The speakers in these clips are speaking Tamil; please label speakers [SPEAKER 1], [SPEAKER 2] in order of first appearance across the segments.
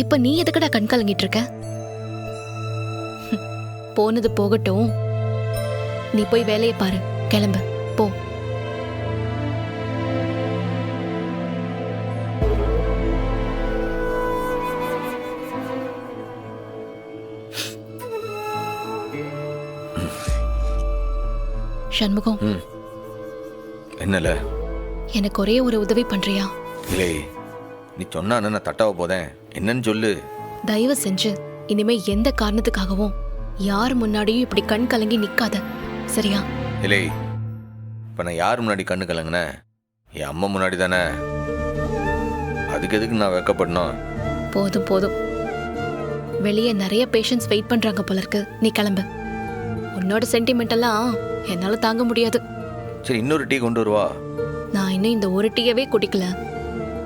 [SPEAKER 1] இப்ப நீ எதுக்கடா கண் கலங்கிட்டு இருக்க? போனது போகட்டும், நீ போய் வேலையை பாரு. கிளம்பு போ. சண்முகம்,
[SPEAKER 2] என்னல?
[SPEAKER 1] எனக்கு ஒரே ஒரு உதவி பண்றியா?
[SPEAKER 2] இல்லை, நீ சொன்னா நான் தட்டாவ போதேன். என்னன்னு சொல்லு.
[SPEAKER 1] தயவு செஞ்சு இனிமே எந்த காரணத்துக்காகவும் யார் முன்னாடியும் இப்படி கண் கலங்கி நிக்காத, சரியா?
[SPEAKER 2] இல்லை, இப்ப நான் யார் முன்னாடி கண்ணு கலங்கின? என் அம்மா முன்னாடி தானே. அதுக்கு எதுக்கு நான் வெக்கப்படணும்?
[SPEAKER 1] போதும் போதும். வெளியே நிறைய பேஷண்ட்ஸ் வெயிட் பண்றாங்க போல இருக்கு. நீ கிளம்பு. உன்னோட சென்டிமெண்ட் எல்லாம் என்னால தாங்க முடியாது.
[SPEAKER 2] சரி, இன்னொரு டீ கொண்டு வருவா.
[SPEAKER 1] நான் இன்னும் இந்த ஒரு டீயவே குடிக்கல.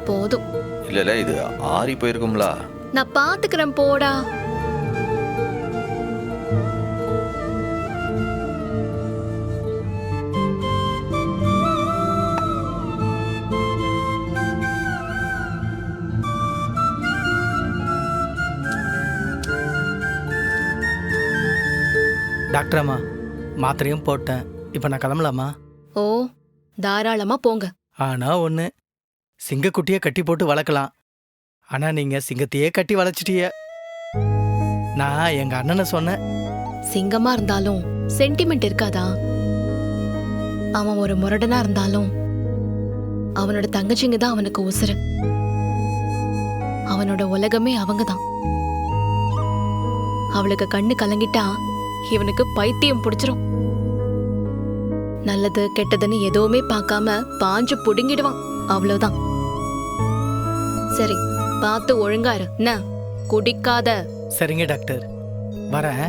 [SPEAKER 1] போதும்.
[SPEAKER 2] இல்ல, இது ஆறி போயிருக்கும்ல.
[SPEAKER 1] நான் பாத்துக்கிறேன், போடா.
[SPEAKER 3] டாக்டர் அம்மா, மாத்திரையும் போட்டேன். இப்போ நான் கிளம்பலாமா?
[SPEAKER 1] ஓ, தாராளமா போங்க.
[SPEAKER 3] ஆனால் ஒன்று, சிங்கக்குட்டியை கட்டி போட்டு வளர்க்கலாம். ஆனால் நீங்கள் சிங்கத்தையே கட்டி வளச்சிட்டிய. நான் எங்கள் அண்ணனை சொன்னேன்.
[SPEAKER 1] சிங்கமா இருந்தாலும் சென்டிமெண்ட் இருக்காதா? அவன் ஒரு முரடனா இருந்தாலும் அவனோட தங்கச்சிங்க தான் அவனுக்கு உசுரு. அவனோட உலகமே அவங்க தான். அவளுக்கு கண்ணு கலங்கிட்டா இவனுக்கு பைத்தியம் பிடிச்சிரும். நல்லது கெட்டதுன்னு எதுவுமே பார்க்காம பாஞ்சு புடுங்கிடுவான். அவ்வளவுதான். சரி, பார்த்து ஒழுங்காரு. என்ன குடிக்காத.
[SPEAKER 3] சரிங்க டாக்டர், வரேன்.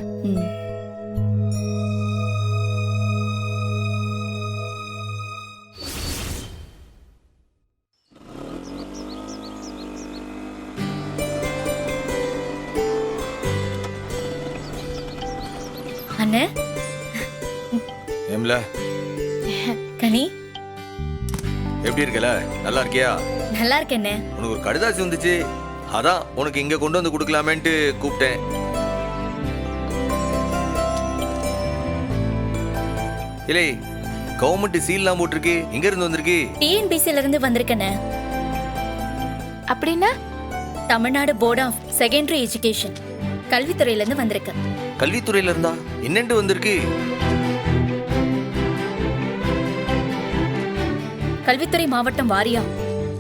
[SPEAKER 4] அண்ணே,
[SPEAKER 2] ஏம்ல
[SPEAKER 4] கனி,
[SPEAKER 2] எப்படி இருக்கல? நல்லா இருக்கியா?
[SPEAKER 4] நல்லா இருக்கேண்ணே.
[SPEAKER 2] உனக்கு ஒரு கடிதாசி வந்துச்சு, அதான் உனக்கு இங்க கொண்டு வந்து கொடுக்கலாமேன்ட்டு கூப்பிட்டேன். இல்லை, கவர்மெண்ட் சீல்லாம் போட்டிருக்கு. எங்க இருந்து வந்திருக்கு?
[SPEAKER 4] டிஎன்பிசில இருந்து வந்திருக்கேண்ணே.
[SPEAKER 1] அப்படின்னா
[SPEAKER 4] Tamil Nadu board of secondary education கல்வித்துறையில இருந்து வந்திருக்கேன்.
[SPEAKER 2] கல்வித்துறையில இருந்தா என்னண்டு வந்திருக்கு?
[SPEAKER 4] கல்வித்துறை மாவட்டம் வாரியா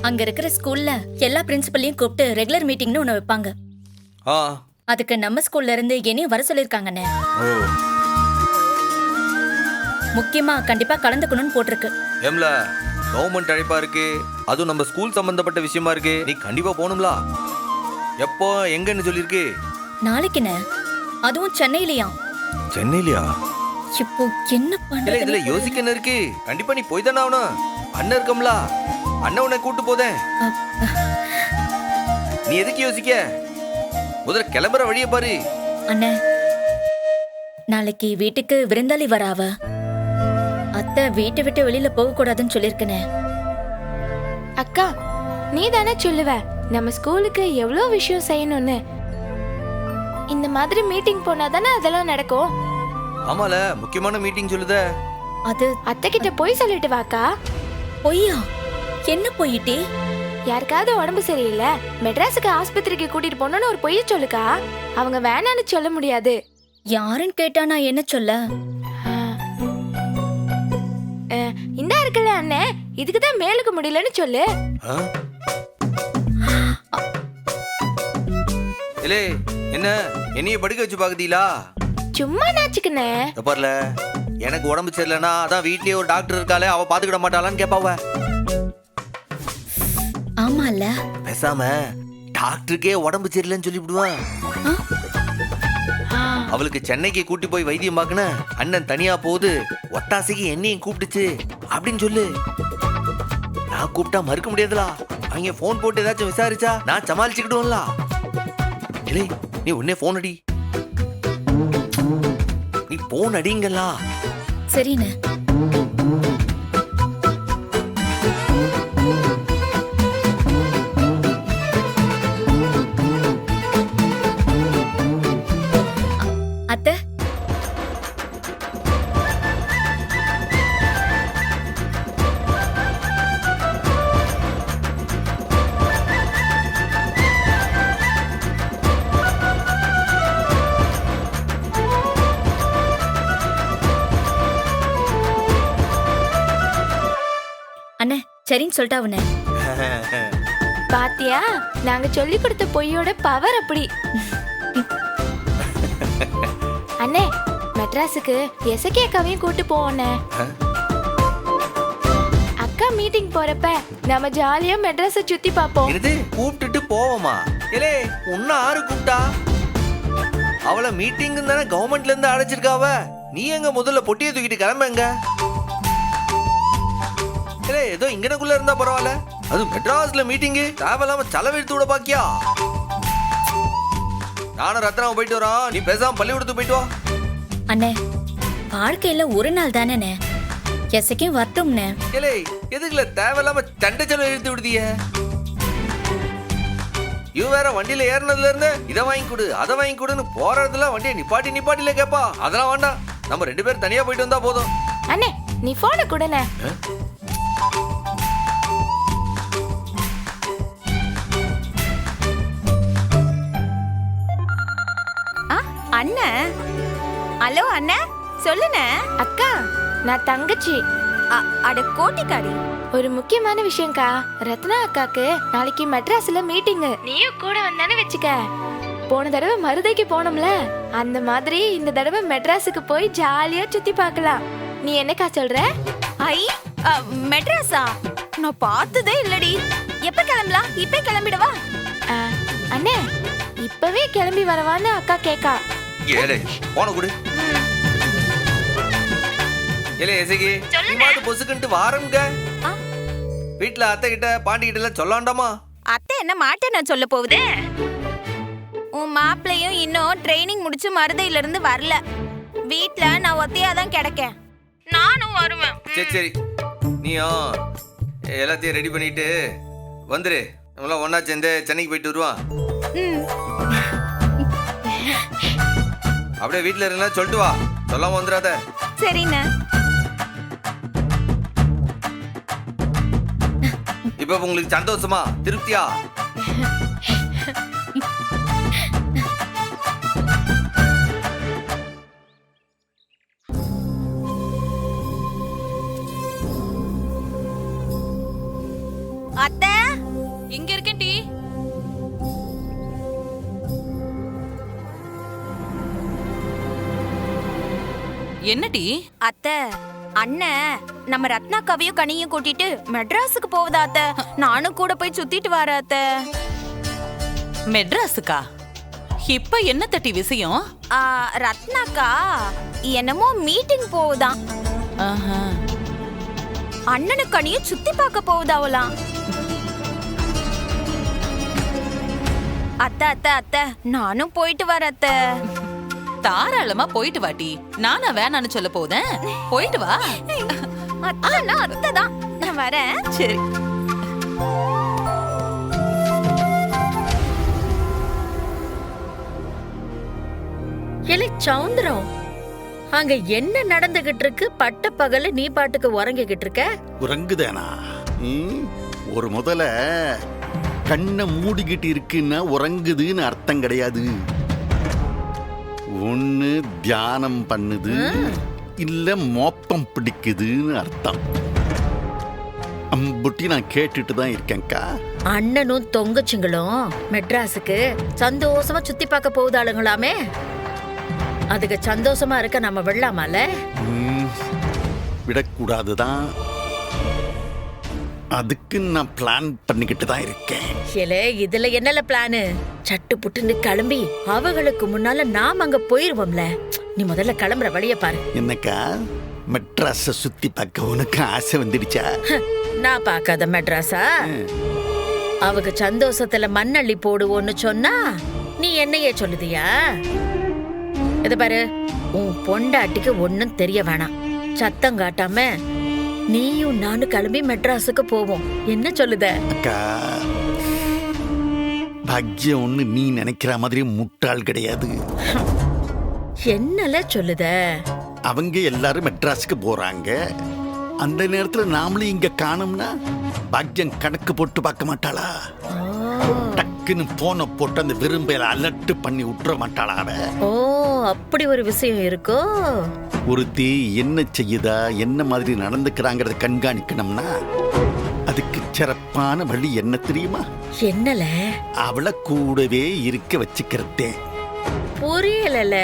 [SPEAKER 4] அங்க இருக்கிற ஸ்கூல்ல எல்லா பிரின்சிபலையும் கூப்பிட்டு ரெகுலர் மீட்டிங்னு ஒண்ணு வைப்பாங்க. அதுக்கு நம்ம ஸ்கூல்ல இருந்து என்னையும் வர சொல்லிருக்காங்கண்ணே. முக்கியமா கண்டிப்பா கலந்துக்கணும்னு போட்டிருக்கு.
[SPEAKER 2] ஏம்ல, கவர்மெண்ட் அழைப்பா இருக்கு, அதுவும் நம்ம ஸ்கூல் சம்பந்தப்பட்ட விஷயமா இருக்கு. நீ கண்டிப்பா போகணும்ல. எப்போ, எங்கன்னு சொல்லிருக்கு?
[SPEAKER 4] நாளைக்குண்ணே, அதுவும் சென்னையிலயா?
[SPEAKER 2] சென்னையிலயா?
[SPEAKER 4] இப்போ என்ன பண்றது?
[SPEAKER 2] இதுல யோசிக்க என்ன இருக்கு? கண்டிப்பா நீ போய் தானே ஆகணும். அண்ணன் இருக்கம்ல, அண்ணன் உன்னை கூட்டு போதேன். நீ எதுக்கு யோசிக்க? முதல்ல கிளம்புற வழியை பாரு.
[SPEAKER 4] அண்ணே, நாளைக்கு வீட்டுக்கு விருந்தாளி வராவ. அத்தை வீட்டை விட்டு வெளியில போக கூடாதுன்னு சொல்லிருக்கனே.
[SPEAKER 5] அக்கா, நீ தானே சொல்லுவ நம்ம ஸ்கூலுக்கு எவ்வளோ விஷயம் செய்யணும்னு. இந்த மாதிரி மீட்டிங் போனா தானே அதெல்லாம் நடக்கும்.
[SPEAKER 2] ஆமால, முக்கியமான மீட்டிங் சொல்லுத.
[SPEAKER 4] அது
[SPEAKER 5] அத்தை கிட்ட போய் சொல்லிட்டு வாக்கா.
[SPEAKER 4] பொய்யா? என்ன போயிட்டே?
[SPEAKER 5] யாருக்காவது உடம்பு சரியில்லை, மெட்ராஸுக்கு ஆஸ்பத்திரிக்கு கூட்டிட்டு போனோன்னு ஒரு பொய்ய சொல்லுக்கா. அவங்க வேணான்னு சொல்ல முடியாது.
[SPEAKER 4] யாருன்னு கேட்டா நான் என்ன சொல்ல?
[SPEAKER 5] இந்தா இருக்குல்ல அண்ணே, இதுக்குதான் மேலுக்கு முடியலன்னு சொல்லு.
[SPEAKER 2] இல்லே, என்ன என்னைய படிக்க வச்சு பாக்குதீங்களா?
[SPEAKER 5] சும்மா நாச்சுக்குண்ணே.
[SPEAKER 2] பாருல, எனக்கு உடம்பு சரியில்லைன்னா அதான் வீட்லயே ஒரு டாக்டர் இருக்காளே, அவ பாத்துக்கிட மாட்டாளான்னு கேப்பாவ.
[SPEAKER 4] ஆமால,
[SPEAKER 2] பேசாம டாக்டருக்கே உடம்பு சரியில்லைன்னு சொல்லிவிடுவான். அவளுக்கு சென்னைக்கு கூட்டி போய் வைத்தியம் பார்க்கன, அண்ணன் தனியா போகுது, ஒட்டாசைக்கு என்னையும் கூப்பிட்டுச்சு அப்படின்னு சொல்லு. நான் கூப்பிட்டா மறுக்க முடியாதுலா. அவங்க போன் போட்டு ஏதாச்சும் விசாரிச்சா நான் சமாளிச்சுக்கிடுவோம்ல. இல்லை, நீ உடனே போன் அடி. நீ போன் அடிங்களா?
[SPEAKER 4] சரிண்ணே. சரின்னு சொல்லிட்டா அவனை.
[SPEAKER 5] பாத்தியா, நாங்க சொல்லி கொடுத்த பொய்யோட பவர் அப்படி. அண்ணே, மெட்ராஸுக்கு எசகி அக்காவையும் கூட்டு போவோண்ணே. அக்கா மீட்டிங் போறப்ப நம்ம ஜாலியா மெட்ராஸ சுத்தி பாப்போம்.
[SPEAKER 2] இது கூப்பிட்டுட்டு போவோமா? ஏலே, உன்ன ஆறு கூப்பிட்டா? அவளை மீட்டிங் தானே கவர்மெண்ட்ல இருந்து அழைச்சிருக்காவ. நீ எங்க முதல்ல பொட்டியை தூக்கிட்டு கிளம்புங்க. ஏலே, ஏதோ இங்கனக்குள்ள இருந்தா பரவாயில்ல, அது மெட்ராஸ்ல மீட்டிங் தேவையில்லாம செலவெடுத்து விட பாக்கியா? நானும் ரத்னாவை போயிட்டு வரோம், நீ பேசாம பள்ளிக்கூடத்துக்கு போயிட்டு வா.
[SPEAKER 4] அண்ணே, வாழ்க்கையில ஒரு நாள் தானே, எசைக்கும் வரட்டும்ண்ணே.
[SPEAKER 2] ஏலே, எதுக்குல தேவையில்லாம சண்டை செலவு இழுத்து விடுதிய? இவ வேற வண்டியில ஏறினதுல இருந்து இதை வாங்கி கொடு அதை வாங்கி கொடுன்னு போறதுல வண்டியை நிப்பாட்டில கேப்பா. அதெல்லாம் வேண்டாம், நம்ம 2 பேரும் தனியா போயிட்டு வந்தா போதும்.
[SPEAKER 5] அண்ணே, நீ போன கூடனே.
[SPEAKER 6] அண்ணா, ஹலோ அண்ணா, சொல்லுண்ணே.
[SPEAKER 5] அக்கா, நான் தங்கச்சி.
[SPEAKER 6] அட கோட்டிக்காரி.
[SPEAKER 5] ஒரு முக்கியமான விஷயம்க்கா. ரத்னா அக்காக்கு நாளைக்கு மெட்ராஸ்ல மீட்டிங். நீயும் கூட வந்தானே வச்சுக்க. போன தடவை மருதைக்கு போனோம்ல, அந்த மாதிரி இந்த தடவை மெட்ராஸுக்கு போய் ஜாலியா சுத்தி பார்க்கலாம். நீ என்னக்கா சொல்ற?
[SPEAKER 6] ஐ, மெட்ராஸா? நான் பார்த்ததே இல்லடி. எப்ப கிளம்பலாம்? இப்ப கிளம்பிடவா?
[SPEAKER 5] அண்ணே, இப்பவே கிளம்பி வரவான்னு அக்கா கேக்கா.
[SPEAKER 2] ஏலே, போன கொடு. ஏலே எசகி, நீமாட்டு பொசுக்குன்ட்டு வாரம்ங்க. வீட்டுல அத்தை கிட்ட பாண்டி கிட்ட எல்லாம் சொல்லாண்டாமா?
[SPEAKER 6] அத்தை என்ன மாட்டேன் நான் சொல்ல போகுது. உன் மாப்பிள்ளையும் இன்னும் ட்ரைனிங் முடிச்சு மருதையில இருந்து வரல. வீட்டுல நான் ஒத்தையாதான் கிடக்கேன். நானும் வருவேன்.
[SPEAKER 2] சரி, நீயும் எல்லாத்தையும் ரெடி பண்ணிட்டு வந்துரு. நம்மளாம் ஒன்னா சேர்ந்து சென்னைக்கு போயிட்டு வருவான். அப்படியே வீட்டுல இருந்தா சொல்லிட்டு வா, சொல்லாம வந்துடாத.
[SPEAKER 6] சரிண்ணா.
[SPEAKER 2] இப்ப உங்களுக்கு சந்தோஷமா, திருப்தியா?
[SPEAKER 6] அத்தை,
[SPEAKER 7] இங்க இருக்கேன் டி. என்ன டி?
[SPEAKER 6] அத்தை, அண்ணன் நம்ம ரத்னாக்காவையும் கனியும் கூட்டிட்டு மெட்ராஸுக்கு போவதா அத்தை? நானும் கூட போய் சுத்திட்டு வர அத்தை.
[SPEAKER 7] மெட்ராஸுக்கா? இப்ப என்ன தட்டி விஷயம்?
[SPEAKER 6] ரத்னாக்கா என்னமோ மீட்டிங் போகுதாம். அண்ணனு கனியும் சுத்தி பார்க்க போகுதாவலாம். அத்தை அத்தை அத்தை, நானும் போயிட்டு வர அத்தை.
[SPEAKER 7] தாராளமா போயிட்டு வாட்டி. நானா வேணான்னு சொல்ல போதேன். போயிட்டு வா.
[SPEAKER 6] அத்தை அத்தை தான், நான் வரேன்.
[SPEAKER 7] சரி.
[SPEAKER 8] இல்லை சவுந்தரம், அங்க என்ன நடந்துகிட்டு இருக்கு? பட்ட பகல நீ பாட்டுக்கு உறங்கிக்கிட்டு இருக்க.
[SPEAKER 9] உறங்குதானா? ஒரு முதல்ல கண்ணை மூடிக்கிட்டு இருக்குன்னா உறங்குதுன்னு அர்த்தம் கிடையாது. ஒண்ணு தியானம் பண்ணுது, இல்ல மோப்பம் பிடிக்குதுன்னு அர்த்தம். அம்புட்டி நான் கேட்டுட்டு தான் இருக்கேன்க்கா.
[SPEAKER 8] அண்ணனும் தொங்கச்சிங்களும் மெட்ராஸுக்கு சந்தோஷமா சுத்தி பார்க்க போகுதாளுங்களாமே. அதுக்கு சந்தோஷமா இருக்க நம்ம விடலாமால?
[SPEAKER 9] விடக்கூடாதுதான். அதுக்கு நான் பிளான் பண்ணிக்கிட்டு தான் இருக்கேன்.
[SPEAKER 8] இதுல என்னல பிளானு? சட்டு புட்டுன்னு கிளம்பி அவங்களுக்கு முன்னால நாம அங்க போயிருவோம்ல. நீ முதல்ல கிளம்புற வழிய பாரு.
[SPEAKER 9] என்னக்கா, மெட்ராஸ சுத்தி பார்க்க உனக்கு ஆசை வந்துடுச்சா?
[SPEAKER 8] நான் பார்க்காத மெட்ராஸா? அவங்க சந்தோஷத்துல மண்ணள்ளி போடுவோன்னு சொன்னா நீ என்னையே சொல்லுதியா? இத பாரு, உன் பொண்டாட்டிக்கு ஒன்னும் தெரிய வேணாம். சத்தம் காட்டாம நீயும் நானும் கிளம்பி மெட்ராஸுக்கு போவோம். என்ன சொல்லுத?
[SPEAKER 9] அக்கா, பாக்யம் ஒண்ணு நீ நினைக்கிற மாதிரி முட்டாள் கிடையாது.
[SPEAKER 8] என்னல சொல்லுத?
[SPEAKER 9] அவங்க எல்லாரும் மெட்ராஸுக்கு போறாங்க. அந்த நேரத்துல நாமளும் இங்க காணோம்னா பாக்யம் கணக்கு போட்டு பார்க்க மாட்டாளா? டக்குன்னு போன போட்டு அந்த விரும்பையில அலர்ட் பண்ணி விட்டுற மாட்டாளா?
[SPEAKER 8] ஓ, அப்படி ஒரு விஷயம் இருக்கோ?
[SPEAKER 9] ஒருத்தி என்ன செய்யுதா, என்ன மாதிரி நடந்துக்கிறாங்கிறத கண்காணிக்கணும்னா அதுக்கு சிறப்பான வழி என்ன தெரியுமா?
[SPEAKER 8] என்னல?
[SPEAKER 9] அவளை கூடவே இருக்க வச்சுக்கிறதே.
[SPEAKER 8] புரியல.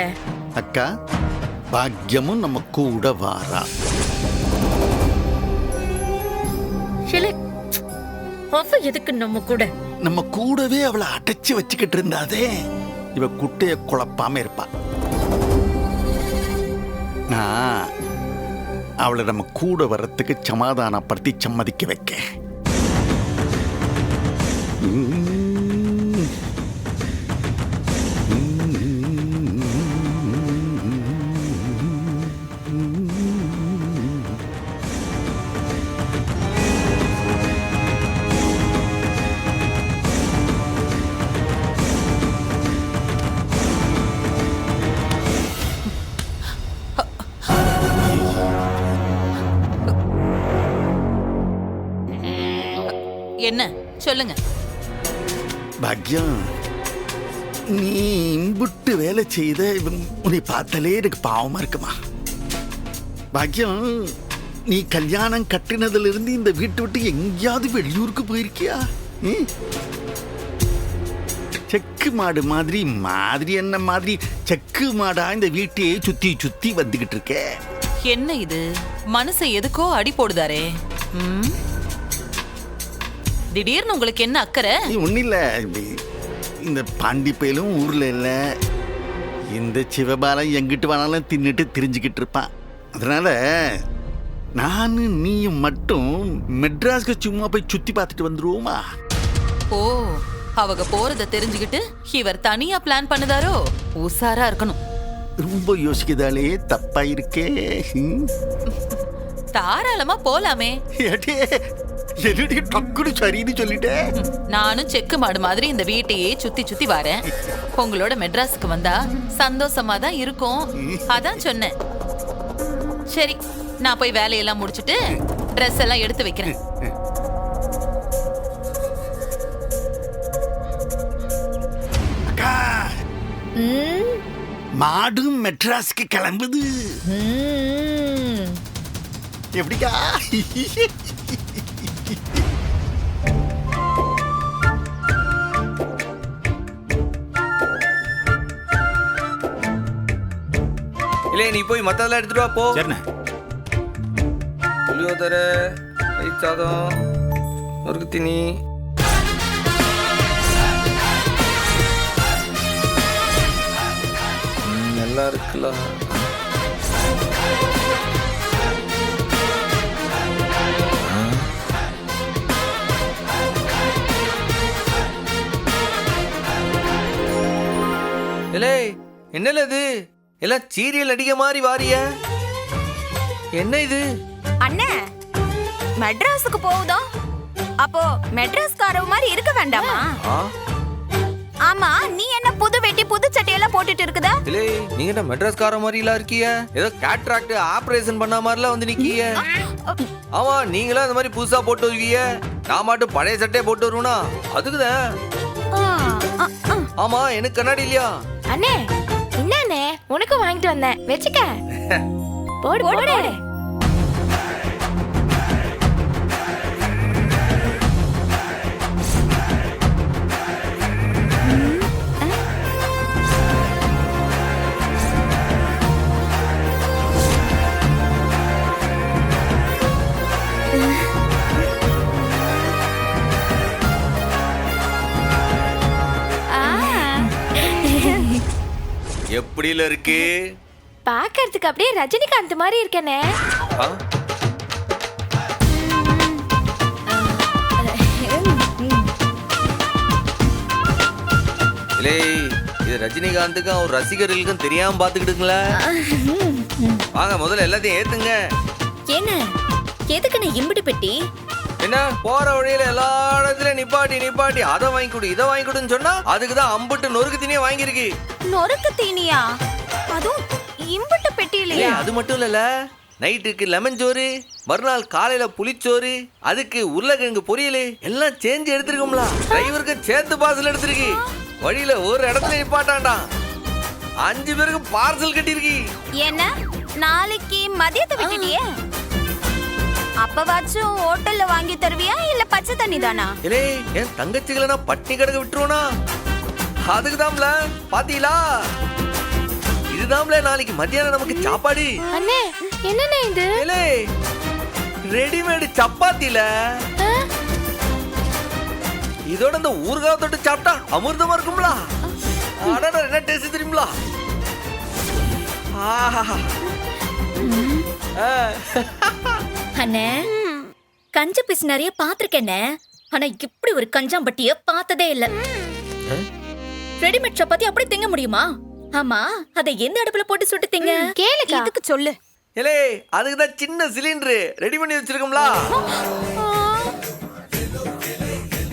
[SPEAKER 9] அக்கா, பாக்யமும் நம்ம கூட வாரா.
[SPEAKER 8] அவ எதுக்கு நம்ம கூட?
[SPEAKER 9] நம்ம கூடவே அவளை அடைச்சு வச்சுக்கிட்டு இருந்தாதே இவ குட்டைய குழப்பாம இருப்பா. நான் அவளை நம்ம கூட வர்றதுக்கு சமாதானப்படுத்தி சம்மதிக்க வைக்க.
[SPEAKER 7] என்ன சொல்லுங்க.
[SPEAKER 9] பாக்யம், நீ இம்புட்டு வேலை செய்த உன்னை பார்த்தாலே எனக்கு பாவமா இருக்குமா. பாக்யம், நீ கல்யாணம் கட்டினதுல இருந்து இந்த வீட்டை விட்டு எங்கேயாவது வெளியூருக்கு போயிருக்கியா? செக்கு மாடு மாதிரி என்ன மாதிரி செக்கு மாடா இந்த வீட்டையே சுத்தி சுத்தி வந்துகிட்டு இருக்க.
[SPEAKER 7] என்ன இது, மனசை எதுக்கோ அடி போடுதாரே. திடீர்னு உங்களுக்கு என்ன அக்கறை?
[SPEAKER 9] ஒன்னும் இல்ல, இந்த பாண்டி பயலும் ஊர்ல இல்ல, இந்த சிவபாலம் எங்கிட்டு வேணாலும் தின்னுட்டு திரிஞ்சுக்கிட்டு இருப்பான். அதனால நானும் நீயும் மட்டும் மெட்ராஸ்க்கு சும்மா போய் சுத்தி பார்த்துட்டு வந்துருவோமா?
[SPEAKER 7] ஓ, அவங்க போறத தெரிஞ்சுக்கிட்டு இவர் தனியா பிளான் பண்ணுதாரோ? உசாரா இருக்கணும்.
[SPEAKER 9] ரொம்ப யோசிக்கதாலே தப்பா இருக்கே.
[SPEAKER 7] தாராளமா போலாமே.
[SPEAKER 9] என்னடி டக்குனு சரின்னு சொல்லிட்டேன்.
[SPEAKER 7] நானும் செக்கு மாடு மாதிரி இந்த வீட்டையே சுத்தி சுத்தி வரேன். உங்களோட மெட்ராஸுக்கு வந்தா சந்தோஷமா தான் இருக்கும், அதான் சொன்னேன். சரி, நான் போய் வேலையெல்லாம் முடிச்சுட்டு ட்ரெஸ் எல்லாம் எடுத்து வைக்கிறேன்.
[SPEAKER 9] அக்கா, மாடும் மெட்ராஸ்க்கு கிளம்புது. எப்படிக்கா?
[SPEAKER 2] இல்ல, நீ போய் மத்ததெல்லாம் எடுத்துட்டு வா போ. புளியோதரை, தயிர் சாதம், நொறுக்கு தீனி. நல்லா இருக்குல்ல. இல்லே, என்னல இது? எல்லாம் சீரியல் அடிக்க மாதிரி வாரிய. என்ன இது?
[SPEAKER 6] அண்ணே, மெட்ராஸுக்கு போகுதோ? அப்போ மெட்ராஸ்காரவ மாதிரி இருக்க வேண்டாமா? ஆமா, நீ என்ன புது வெட்டி புது சட்டையெல்லாம் போட்டுட்டு இருக்குதா?
[SPEAKER 2] இல்லே, நீங்க என்ன மெட்ராஸ்கார மாதிரிலாம் இருக்கீங்க? ஏதோ கேட்ராக்ட் ஆபரேஷன் பண்ண மாதிரிலாம் வந்து நிக்கீங்க. ஆமா, நீங்களா இந்த மாதிரி புதுசா போட்டு வருவீங்க, நான் மட்டும் பழைய சட்டையை போட்டு வருவனா? அதுக்குதான். ஆமா, எனக்கு கண்ணாடி இல்லையா?
[SPEAKER 5] அண்ணே, என்னண்ணே, உனக்கு வாங்கிட்டு வந்தேன், வெச்சுக்க. போடு போடு.
[SPEAKER 2] எப்படில இருக்கு?
[SPEAKER 5] பாக்கிறதுக்கு அப்படியே ரஜினிகாந்த் மாதிரி இருக்கனே.
[SPEAKER 2] இல்லே, இது ரஜினிகாந்துக்கும் அவர் ரசிகர்களுக்கும் தெரியாம பாத்துக்கிட்டுங்களா? வாங்க, முதல்ல எல்லாத்தையும் ஏத்துங்க.
[SPEAKER 4] என்ன, எதுக்கு நீ இம்பிடி பெட்டி?
[SPEAKER 2] என்ன, போற வழியில எல்லா இடத்துலயும் நிப்பாட்டி அதை வாங்கி கொடு, இதை வாங்கி கொடுன்னு சொன்னா அதுக்குதான் அம்புட்டு நொறுக்கு தீனியே வாங்கியிருக்கு.
[SPEAKER 6] நொறுக்கு தீனியா? அதுவும் இம்புட்டு பெட்டியிலையா?
[SPEAKER 2] அது மட்டும் இல்ல, நைட்டுக்கு லெமன் சோறு, மறுநாள் காலையில புளிச்சோறு, அதுக்கு உருளைக்கிழங்கு பொரியல் எல்லாம் சேஞ்ச் எடுத்திருக்கோம்ல. டிரைவருக்கு சேர்த்து பார்சல் எடுத்திருக்கு. வழியில ஒரு இடத்துல நிப்பாட்டாண்டான். 5 பேருக்கு பார்சல் கட்டிருக்கு.
[SPEAKER 6] என்ன, நாளைக்கு மதியத்தை விட்டுட்டியே? அப்பவாச்சும் ஹோட்டல்ல வாங்கி தருவியா இல்ல பச்சை தண்ணி தானா?
[SPEAKER 2] இலே என் தங்கச்சிகளை நான் பட்டினி கிடக்க விட்டுருவோனா? அதுக்குதான்ல பாத்தீங்களா, இதுதான்ல நாளைக்கு மத்தியானம் நமக்கு சாப்பாடு.
[SPEAKER 5] அண்ணே என்னண்ணே இது?
[SPEAKER 2] இலே ரெடிமேடு சப்பாத்தில இதோட இந்த ஊறுகாய் தொட்டு சாப்பிட்டா அமிர்தமா இருக்கும்ல. அடடா என்ன டேஸ்ட் தெரியுங்களா? ஆஹா.
[SPEAKER 4] அண்ணே கஞ்ச பீஸ் நிறைய பாத்திருக்கேனே, ஆனா இப்படி ஒரு கஞ்சாம்பட்டிய பார்த்ததே இல்ல. ரெடிமேட் சப்பாத்தி அப்படி திங்க முடியுமா? ஆமா, அதை எந்த அடுப்புல போட்டு சுட்டு திங்க?
[SPEAKER 5] கேளுக்கா.
[SPEAKER 6] இதுக்கு சொல்லு.
[SPEAKER 2] இலே அதுக்குதான் சின்ன சிலிண்டர் ரெடி பண்ணி வச்சிருக்கோம்ல.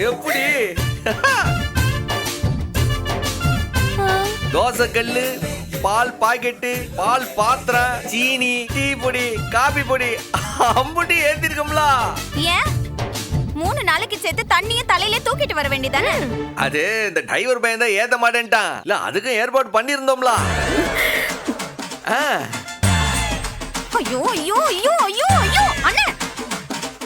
[SPEAKER 2] எப்படி தோசை கல்லு, பால் பாக்கெட்டு, பால் பாத்திரம், சீனி, டீ பொடி, காபி பொடி அம்புட்டி ஏத்திருக்கோம்ல.
[SPEAKER 6] ஏன் 3 நாளைக்கு சேர்த்து தண்ணிய தலையில தூக்கிட்டு வர வேண்டியதானே?
[SPEAKER 2] அது இந்த டிரைவர் பையன் தான் ஏத்த மாட்டேன்ட்டான். இல்ல அதுக்கும் ஏற்பாடு பண்ணிருந்தோம்ல.
[SPEAKER 6] ஐயோ ஐயோ ஐயோ ஐயோ ஐயோ அண்ணே,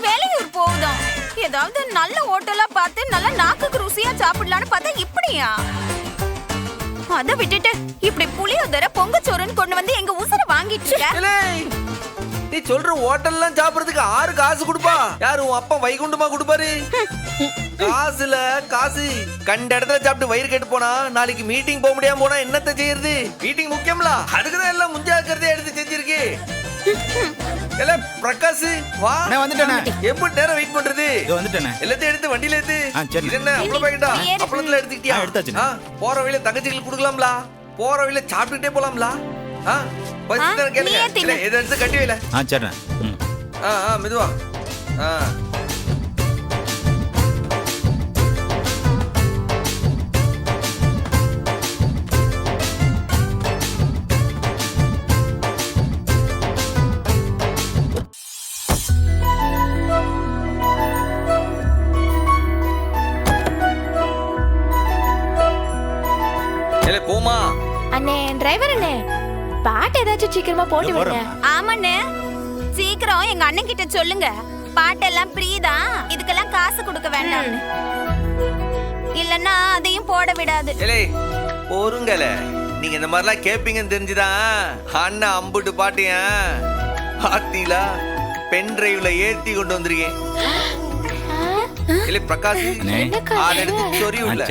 [SPEAKER 6] வெளியூர் போகுதோம், ஏதாவது நல்ல ஹோட்டலா பார்த்து நல்ல நாக்குக்கு ருசியா சாப்பிடலான்னு பார்த்தா இப்படியா? அத விட்டுட்டு இப்படி புளியோதரை பொங்கச்சோறுன்னு கொண்டு வந்து எங்க உசுர வாங்கிட்டு இருக்க.
[SPEAKER 2] நீ சொல்ற ஹோட்டல்லாம் சாப்பிடுறதுக்கு 6 காசு கொடுப்பா? யாரு உன் அப்பா வைகுண்டமா கொடுப்பாரு? காசுல காசு கண்ட இடத்துல சாப்பிட்டு வயிறு கெட்டு போனா நாளைக்கு மீட்டிங் போக முடியாம போனா என்னத்த செய்யறது? மீட்டிங் முக்கியம்ல, அதுக்குதான் எல்லாம் முஞ்சாக்கிறதே எடுத்து செஞ்சிருக்கு. பிரகாஷ் வா,
[SPEAKER 10] நான் வந்துட்டேனே.
[SPEAKER 2] எப்படி நேரம் வெயிட் பண்றது?
[SPEAKER 10] வந்துட்டேனே.
[SPEAKER 2] எல்லாத்தையும் எடுத்து வண்டியில ஏத்து.
[SPEAKER 10] சரி.
[SPEAKER 2] இது என்ன அவ்வளவு பாக்கெட்டா? அப்பளத்துல எடுத்துக்கிட்டியா?
[SPEAKER 10] எடுத்தாச்சுண்ணே.
[SPEAKER 2] போற வழியில தங்கச்சிகளுக்கு கொடுக்கலாம்ல, போற வழியில சாப்பிட்டுட்டே போலாம்ல. கேளுங்க இல்ல இதை எடுத்து கட்டி வைல.
[SPEAKER 10] சரிண்ணே.
[SPEAKER 2] மெதுவா. போமா
[SPEAKER 5] அண்ணே டிரைவர் அண்ணே, பாட்டு ஏதாச்சும் சீக்கிரமா போட்டு விடுங்க.
[SPEAKER 6] ஆமாண்ணே, சீக்கிரம் எங்க அண்ணன் கிட்ட சொல்லுங்க, பாட்டெல்லாம் ஃப்ரீ தான், இதுக்கெல்லாம் காசு கொடுக்க வேண்டாம். இல்லன்னா அதையும் போட விடாது.
[SPEAKER 2] போருங்கல, நீங்க இந்த மாதிரிலாம் கேப்பீங்கன்னு தெரிஞ்சுதான் அண்ணா அம்புட்டு பாட்டியன் ஆத்திலா பென் டிரைவ்ல ஏத்தி கொண்டு வந்திருக்கேன். இல்ல பிரகாஷ் எடுத்து சொறி உள்ள.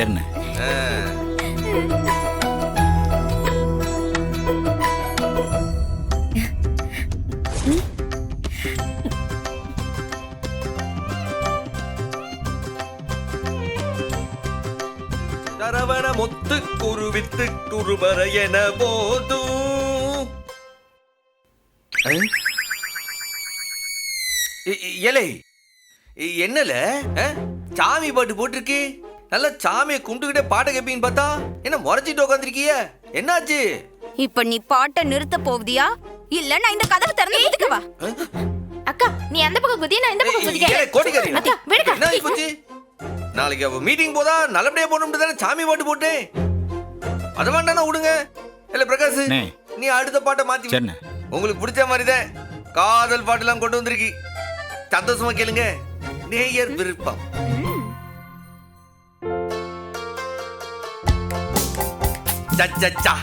[SPEAKER 2] சரவண முத்து குருவித்து குருபர என போதும். ஏலே என்னல சாமி பாட்டு போட்டிருக்கு? நல்ல சாமியை கும்பிட்டுக்கிட்டே பாட்டை கேப்பீங்கன்னு பார்த்தா என்ன முறைச்சிட்டு உட்காந்துருக்கிய? என்னாச்சு?
[SPEAKER 6] இப்ப நீ பாட்டை நிறுத்த போவதியா இல்ல நான் இந்த கதவை திறந்து விட்டுக்கவா?
[SPEAKER 5] அக்கா நீ அந்த பக்கம் குதி, நான் இந்த பக்கம் குதிக்கிறேன்.
[SPEAKER 2] கோடிக்காரி
[SPEAKER 5] அக்கா விடுக்கா.
[SPEAKER 2] என்ன போச்சு? நாளைக்கு அவ மீட்டிங் போதா நல்லபடியா போகணும்னு தானே சாமி பாட்டு போட்டேன். அதை வேண்டாம் விடுங்க. இல்ல பிரகாஷ் நீ அடுத்த பாட்டை மாத்தி உங்களுக்கு பிடிச்ச மாதிரிதான் காதல் பாட்டுலாம் கொண்டு வந்திருக்கு. சந்தோஷமா கேளுங்க. நேயர் விருப்பம். சச்சச்சா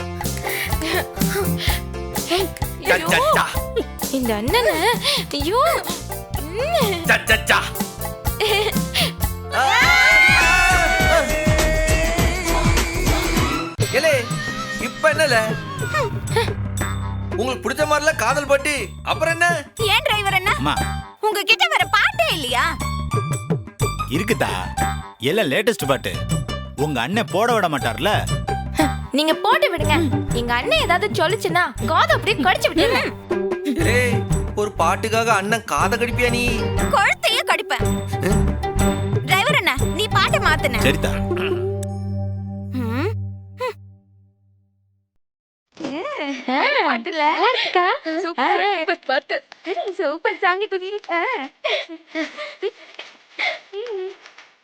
[SPEAKER 2] சச்சச்சா
[SPEAKER 5] இந்த அண்ணன் ஐயோ
[SPEAKER 2] சச்சச்சா ஏலே இப்ப என்னல உங்களுக்கு பிடிச்ச மாதிரில காதல் பாட்டு அப்புறம் என்ன?
[SPEAKER 6] ஏன் டிரைவர் அண்ணா உங்ககிட்ட வேற பாட்டே இல்லையா?
[SPEAKER 10] இருக்குதா, எல்லாம் லேட்டஸ்ட் பாட்டு. உங்க அண்ணன் போட விட மாட்டார்ல.
[SPEAKER 5] நீங்க போட்டு விடுங்க. எங்க அண்ணன் ஏதாவது சொல்லுச்சுன்னா காதை அப்படியே கடிச்சு விட்டுருங்க.
[SPEAKER 2] ஏய் ஒரு பாட்டுக்காக அண்ணன் காதை கடிப்பியா? நீ
[SPEAKER 6] கொழுத்தையே கடிப்பேன். டிரைவர் அண்ணா நீ பாட்டு மாத்துன.
[SPEAKER 10] சரிதா.
[SPEAKER 5] பாட்டுல சூப்பர் பாட்டு, சூப்பர் சாங்.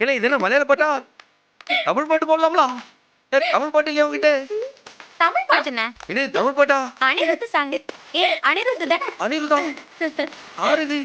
[SPEAKER 2] ஏலே இது என்ன மலையாள பாட்டா? தமிழ் பாட்டு போடலாம்ல? தமிழ் பாட்டு இல்லையா உங்ககிட்ட?
[SPEAKER 6] தமிழ் பாட்டுனே.
[SPEAKER 2] இது தமிழ் பாட்டா?
[SPEAKER 6] அனிருத் சாங். அனிருத் தான்.
[SPEAKER 2] அனிருத் தான். யாரு இது?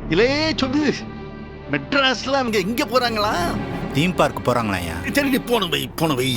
[SPEAKER 9] இல்லே சொல்லு, மெட்ராஸ்ல அவங்க எங்க போறாங்களா?
[SPEAKER 10] தீம் பார்க் போறாங்களா?
[SPEAKER 9] சரி, நீ போன வை